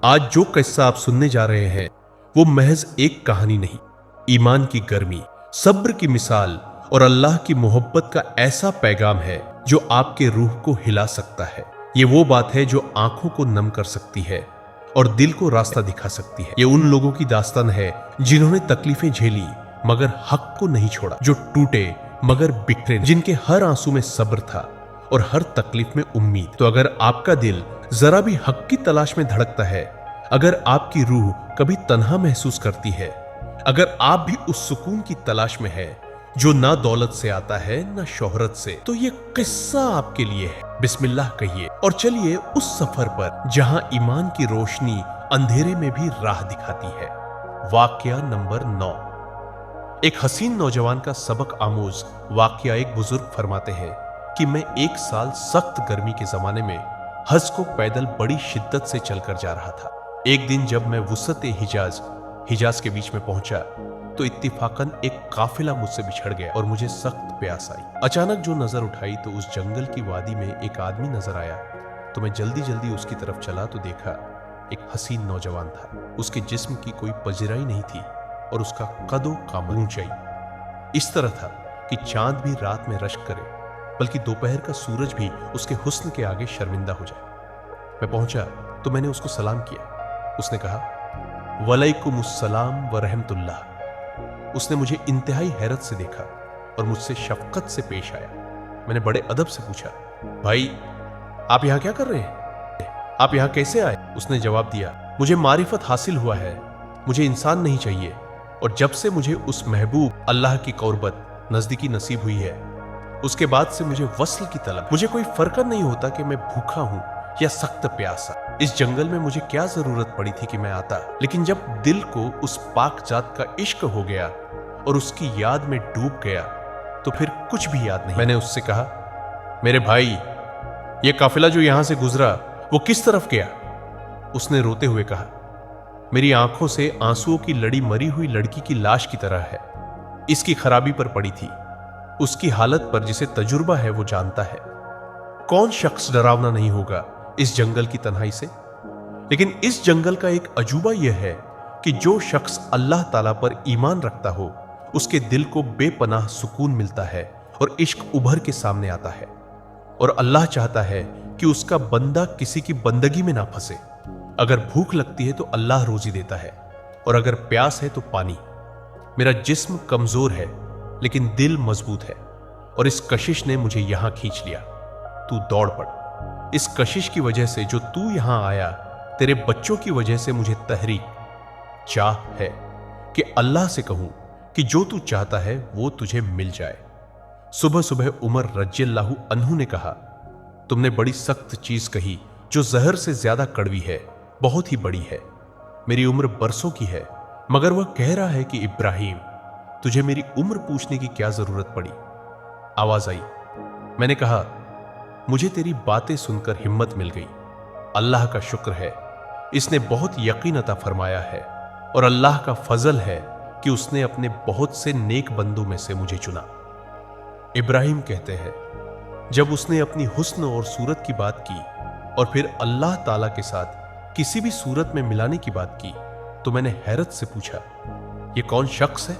आज जो किस्सा आप सुनने जा रहे हैं वो महज एक कहानी नहीं, ईमान की गर्मी, सब्र की मिसाल और अल्लाह की मोहब्बत का ऐसा पैगाम है जो आपके रूह को हिला सकता है। ये वो बात है जो आंखों को नम कर सकती है और दिल को रास्ता दिखा सकती है। ये उन लोगों की दास्तान है जिन्होंने तकलीफें झेली मगर हक को नहीं छोड़ा, जो टूटे मगर बिखरे, जिनके हर आंसू में सब्र था और हर तकलीफ में उम्मीद। तो अगर आपका दिल जरा भी हक की तलाश में धड़कता है, अगर आपकी रूह कभी तन्हा महसूस करती है, अगर आप भी उस सुकून की तलाश में है जो ना दौलत से आता है ना शोहरत से, तो ये किस्सा आपके लिए है। बिस्मिल्लाह कहिए और चलिए उस सफर पर जहां ईमान की रोशनी अंधेरे में भी राह दिखाती है। वाकया नंबर 9। एक हसीन नौजवान का सबक आमूज वाकया। एक बुजुर्ग फरमाते हैं कि मैं एक साल सख्त गर्मी के जमाने में हज को पैदल बड़ी शिद्दत से चलकर जा रहा था। एक दिन जब मैं वुसअत हिजाज के बीच में पहुंचा तो इत्तिफाकन एक काफिला मुझसे बिछड़ गया और मुझे सख्त प्यास आई। अचानक जो नजर उठाई तो उस जंगल की वादी में एक आदमी नजर आया। तो मैं जल्दी जल्दी उसकी तरफ चला तो देखा एक हसीन नौजवान था। उसके जिस्म की कोई पजराई नहीं थी और उसका कदो कामत ऊंचाई इस तरह था कि चांद भी रात में रश्क करे, बल्कि दोपहर का सूरज भी उसके हुस्न के आगे शर्मिंदा हो जाए। मैं पहुंचा तो मैंने उसको सलाम किया। उसने कहा वलैकुमुस्सलाम व रहमतुल्लाह। उसने मुझे इंतहाई हैरत से देखा और मुझसे शफकत से पेश आया। मैंने बड़े अदब से पूछा, भाई आप यहां क्या कर रहे हैं? आप यहां कैसे आए? उसने जवाब दिया, मुझे मारिफत हासिल हुआ है, मुझे इंसान नहीं चाहिए, और जब से मुझे उस महबूब अल्लाह की क़ुर्बत नजदीकी नसीब हुई है उसके बाद से मुझे वस्ल की तलब। मुझे कोई फर्क नहीं होता कि मैं भूखा हूं या सख्त प्यासा। इस जंगल में मुझे क्या जरूरत पड़ी थी कि मैं आता, लेकिन जब दिल को उस पाक जात का इश्क हो गया और उसकी याद में डूब गया तो फिर कुछ भी याद नहीं। मैंने उससे कहा, मेरे भाई ये काफिला जो यहां से गुजरा वो किस तरफ गया? उसने रोते हुए कहा, मेरी आंखों से आंसुओं की लड़ी मरी हुई लड़की की लाश की तरह है। इसकी खराबी पर पड़ी थी। उसकी हालत पर जिसे तजुर्बा है वो जानता है। कौन शख्स डरावना नहीं होगा इस जंगल की तन्हाई से? लेकिन इस जंगल का एक अजूबा यह है कि जो शख्स अल्लाह ताला पर ईमान रखता हो उसके दिल को बेपनाह सुकून मिलता है और इश्क उभर के सामने आता है। और अल्लाह चाहता है कि उसका बंदा किसी की बंदगी में ना फंसे। अगर भूख लगती है तो अल्लाह रोजी देता है और अगर प्यास है तो पानी। मेरा जिस्म कमजोर है लेकिन दिल मजबूत है और इस कशिश ने मुझे यहां खींच लिया। तू दौड़ पड़। इस कशिश की वजह से जो तू यहां आया, तेरे बच्चों की वजह से मुझे तहरीक चाह है कि अल्लाह से कहूं कि जो तू चाहता है वो तुझे मिल जाए। सुबह सुबह उमर रज़ियल्लाहु अन्हु ने कहा, तुमने बड़ी सख्त चीज कही जो जहर से ज्यादा कड़वी है, बहुत ही बड़ी है। मेरी उम्र बरसों की है मगर वह कह रहा है कि इब्राहिम तुझे मेरी उम्र पूछने की क्या जरूरत पड़ी? आवाज आई। मैंने कहा, मुझे तेरी बातें सुनकर हिम्मत मिल गई। अल्लाह का शुक्र है, इसने बहुत यकीन अता फरमाया है और अल्लाह का फजल है कि उसने अपने बहुत से नेक बंदों में से मुझे चुना। इब्राहिम कहते हैं, जब उसने अपनी हुस्न और सूरत की बात की और फिर अल्लाह ताला के साथ किसी भी सूरत में मिलाने की बात की तो मैंने हैरत से पूछा, यह कौन शख्स है?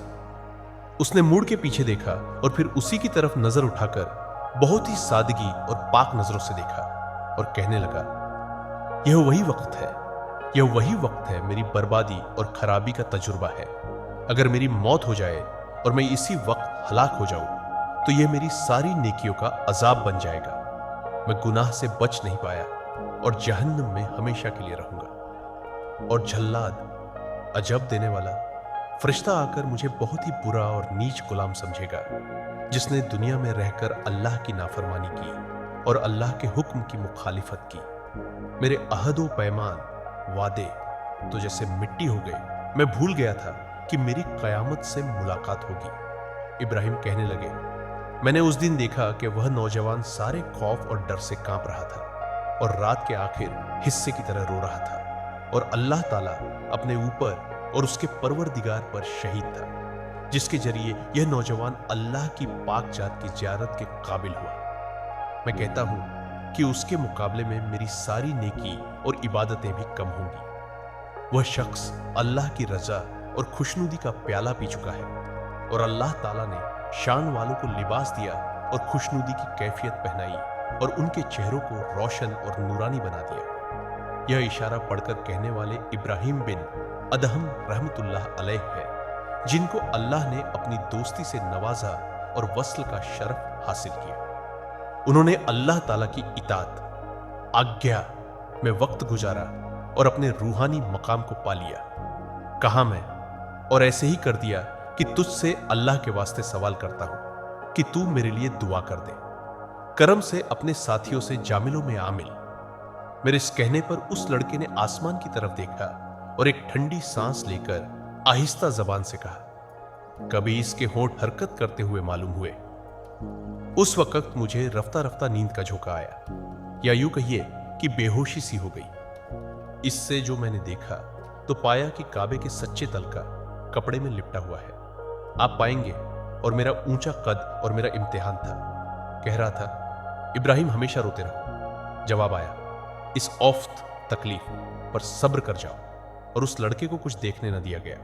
उसने मुड़ के पीछे देखा और फिर उसी की तरफ नजर उठाकर बहुत ही सादगी और पाक नजरों से देखा और कहने लगा, यह वही वक्त है मेरी बर्बादी और खराबी का तजुर्बा है। अगर मेरी मौत हो जाए और मैं इसी वक्त हलाक हो जाऊं तो यह मेरी सारी नेकियों का अजाब बन जाएगा। मैं गुनाह से बच नहीं पाया और जहन्नम में हमेशा के लिए रहूंगा। और झल्लाद, अजब देने वाला, फरिश्ता आकर मुझे बहुत ही बुरा और नीच गुलाम समझेगा जिसने दुनिया में रहकर अल्लाह की नाफरमानी की और अल्लाह के हुक्म की मुखालिफत की। मेरे अहदो पैमान, वादे तो जैसे मिट्टी हो गए। मैं भूल गया था कि मेरी कयामत से मुलाकात होगी। इब्राहिम कहने लगे, मैंने उस दिन देखा कि वह नौजवान सारे खौफ और डर से कांप रहा था और रात के आखिर हिस्से की तरह रो रहा था और अल्लाह ताला अपने ऊपर और उसके परवरदिगार पर शहीद था, जिसके जरिए यह नौजवान अल्लाह की पाक जात की ज़ियारत के काबिल हुआ। मैं कहता हूं कि उसके मुकाबले में मेरी सारी नेकी और इबादतें भी कम होंगी। वह शख्स अल्लाह की रजा और खुशनुदी का प्याला पी चुका है और अल्लाह ताला ने शान वालों को लिबास दिया और खुशनुदी की कैफियत पहनाई और उनके चेहरों को रोशन और नूरानी बना दिया। यह इशारा पढ़कर कहने वाले इब्राहिम बिन अदहम रहमतुल्लाह अलैह है, जिनको अल्लाह ने अपनी दोस्ती से नवाजा और वस्ल का शरफ हासिल किया। उन्होंने अल्लाह ताला की इताअत, आज्ञा में वक्त गुजारा और अपने रूहानी मकाम को पा लिया। कहा मैं और ऐसे ही कर दिया कि तुझसे अल्लाह के वास्ते सवाल करता हूं कि तू मेरे लिए दुआ कर दे। करम से अपने साथियों से जामिलों में आमिल। मेरे इस कहने पर उस लड़के ने आसमान की तरफ देखा और एक ठंडी सांस लेकर आहिस्ता जबान से कहा, कभी इसके होंठ हरकत करते हुए मालूम हुए। उस वक्त मुझे रफ्ता रफ्ता नींद का झोंका आया, या यूं कहिए कि बेहोशी सी हो गई। इससे जो मैंने देखा तो पाया कि काबे के सच्चे तल का कपड़े में लिपटा हुआ है। आप पाएंगे और मेरा ऊंचा कद और मेरा इम्तिहान था। कह रहा था, इब्राहिम हमेशा रोते रहो। जवाब आया, इस औफ्त तकलीफ पर सब्र कर जाओ। और उस लड़के को कुछ देखने न दिया गया।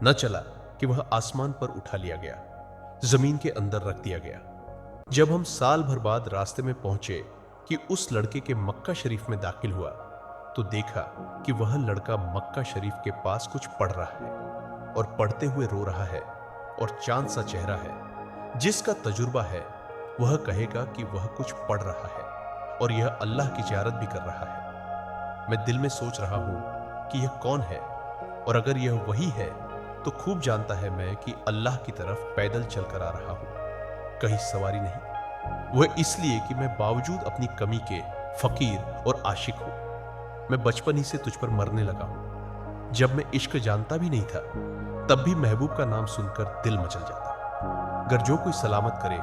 न चला कि वह आसमान पर उठा लिया गया, जमीन के अंदर रख दिया गया। जब हम साल भर बाद रास्ते में पहुंचे कि उस लड़के के मक्का शरीफ में दाखिल हुआ तो देखा कि वह लड़का मक्का शरीफ के पास कुछ पढ़ रहा है और पढ़ते हुए रो रहा है और चांद सा चेहरा है। जिसका तजुर्बा है वह कहेगा कि वह कुछ पढ़ रहा है और यह अल्लाह की जियारत भी कर रहा है। मैं दिल में सोच रहा हूं कि यह कौन है, और अगर यह वही है तो खूब जानता है मैं कि अल्लाह की तरफ पैदल चलकर आ रहा हूं, कहीं सवारी नहीं। वह इसलिए कि मैं बावजूद अपनी कमी के फकीर और आशिक हूं। मैं बचपन ही से तुझ पर मरने लगा हूं। जब मैं इश्क जानता भी नहीं था तब भी महबूब का नाम सुनकर दिल मचल जाता। अगर जो कोई सलामत करे,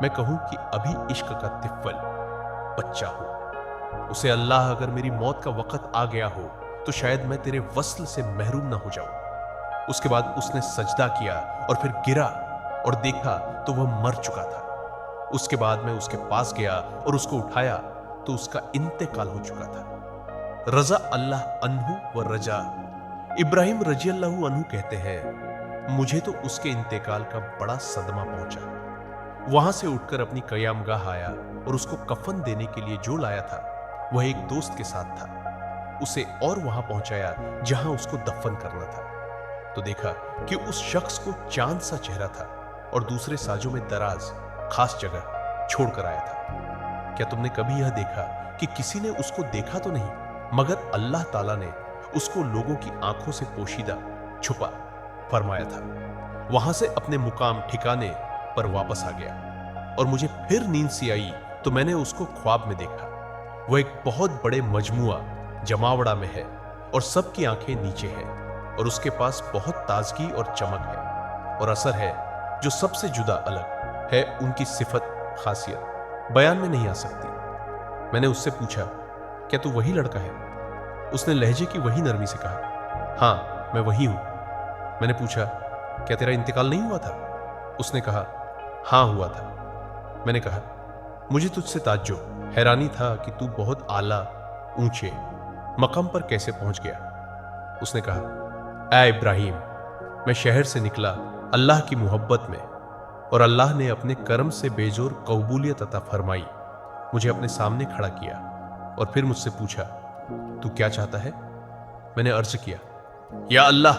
मैं कहूं कि अभी इश्क का तिफ़्ल बच्चा हो। उसे अल्लाह अगर मेरी मौत का वक्त आ गया हो तो शायद मैं तेरे वस्ल से महरूम ना हो जाऊं। उसके बाद उसने सजदा किया और फिर गिरा और देखा तो वह मर चुका था। उसके बाद मैं उसके पास गया और उसको उठाया तो उसका इंतेकाल हो चुका था। रजा अल्लाह अन्हु व रजा। इब्राहिम रजी अल्लाहु अन्हु कहते हैं, मुझे तो उसके इंतेकाल का बड़ा सदमा पहुंचा। वहां से उठकर अपनी कयामगाह आया और उसको कफन देने के लिए जो लाया था वह एक दोस्त के साथ था। उसे और वहां पहुंचाया जहां उसको दफन करना था। तो देखा कि उस शख्स को चांद सा चेहरा था और दूसरे साजों में दराज खास जगह छोड़कर आया था। क्या तुमने कभी यह देखा कि किसी ने उसको देखा तो नहीं, मगर अल्लाह ताला ने उसको लोगों की आंखों से पोशीदा छुपा फरमाया था। वहां से अपने मुकाम ठिकाने पर वापस आ गया और मुझे फिर नींद सी आई तो मैंने उसको ख्वाब में देखा। वह एक बहुत बड़े मजमुआ जमावड़ा में है और सबकी आंखें नीचे है और उसके पास बहुत ताजगी और चमक है और असर है जो सबसे जुदा अलग है। उनकी सिफत खासियत बयान में नहीं आ सकती। मैंने उससे पूछा, क्या तू वही लड़का है? उसने लहजे की वही नरमी से कहा, हाँ मैं वही हूं। मैंने पूछा, क्या तेरा इंतकाल नहीं हुआ था? उसने कहा, हाँ हुआ था। मैंने कहा, मुझे तुझसे ताज्जुब हैरानी था कि तू बहुत आला ऊंचे मकाम पर कैसे पहुंच गया। उसने कहा, ऐ इब्राहिम, मैं शहर से निकला अल्लाह की मोहब्बत में और अल्लाह ने अपने करम से बेजोर कबूलियत अता फरमाई। मुझे अपने सामने खड़ा किया और फिर मुझसे पूछा, तू क्या चाहता है? मैंने अर्ज किया, या अल्लाह,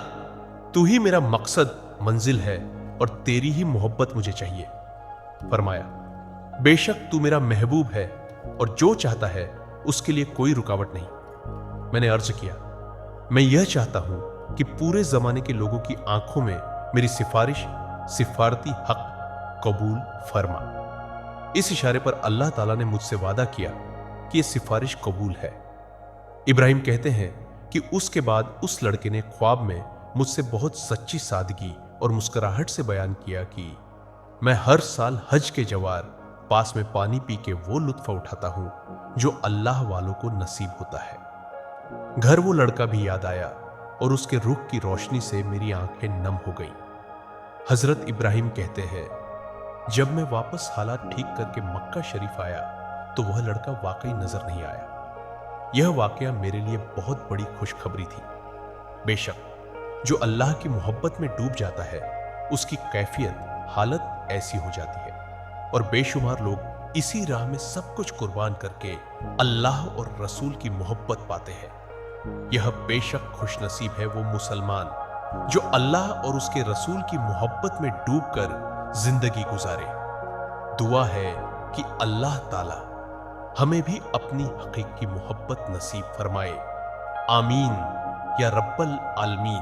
तू ही मेरा मकसद मंजिल है और तेरी ही मोहब्बत मुझे चाहिए। फरमाया, बेशक तू मेरा महबूब है और जो चाहता है उसके लिए कोई रुकावट नहीं। मैंने अर्ज किया, मैं यह चाहता हूं कि पूरे जमाने के लोगों की आंखों में मेरी सिफारिश सिफारती हक कबूल फरमा। इस इशारे पर अल्लाह ताला ने मुझसे वादा किया कि यह सिफारिश कबूल है। इब्राहिम कहते हैं कि उसके बाद उस लड़के ने ख्वाब में मुझसे बहुत सच्ची सादगी और मुस्कुराहट से बयान किया कि मैं हर साल हज के जवार पास में पानी पी के वो लुत्फ उठाता हूं जो अल्लाह वालों को नसीब होता है। घर वो लड़का भी याद आया और उसके रुख की रोशनी से मेरी आंखें नम हो गई। हजरत इब्राहिम कहते हैं, जब मैं वापस हालात ठीक करके मक्का शरीफ आया तो वह लड़का वाकई नजर नहीं आया। यह वाकया मेरे लिए बहुत बड़ी खुशखबरी थी। بے شک جو اللہ کی محبت میں ڈوب جاتا ہے اس کی کیفیت حالت ایسی ہو جاتی ہے، اور بے شمار لوگ اسی راہ میں سب کچھ قربان کر کے اللہ اور رسول کی محبت پاتے ہیں۔ یہ بے شک خوش نصیب ہے وہ مسلمان جو اللہ اور اس کے رسول کی محبت میں ڈوب کر زندگی گزارے۔ دعا ہے کہ اللہ تعالی ہمیں بھی اپنی حقیقی محبت نصیب فرمائے، آمین یا رب العالمین۔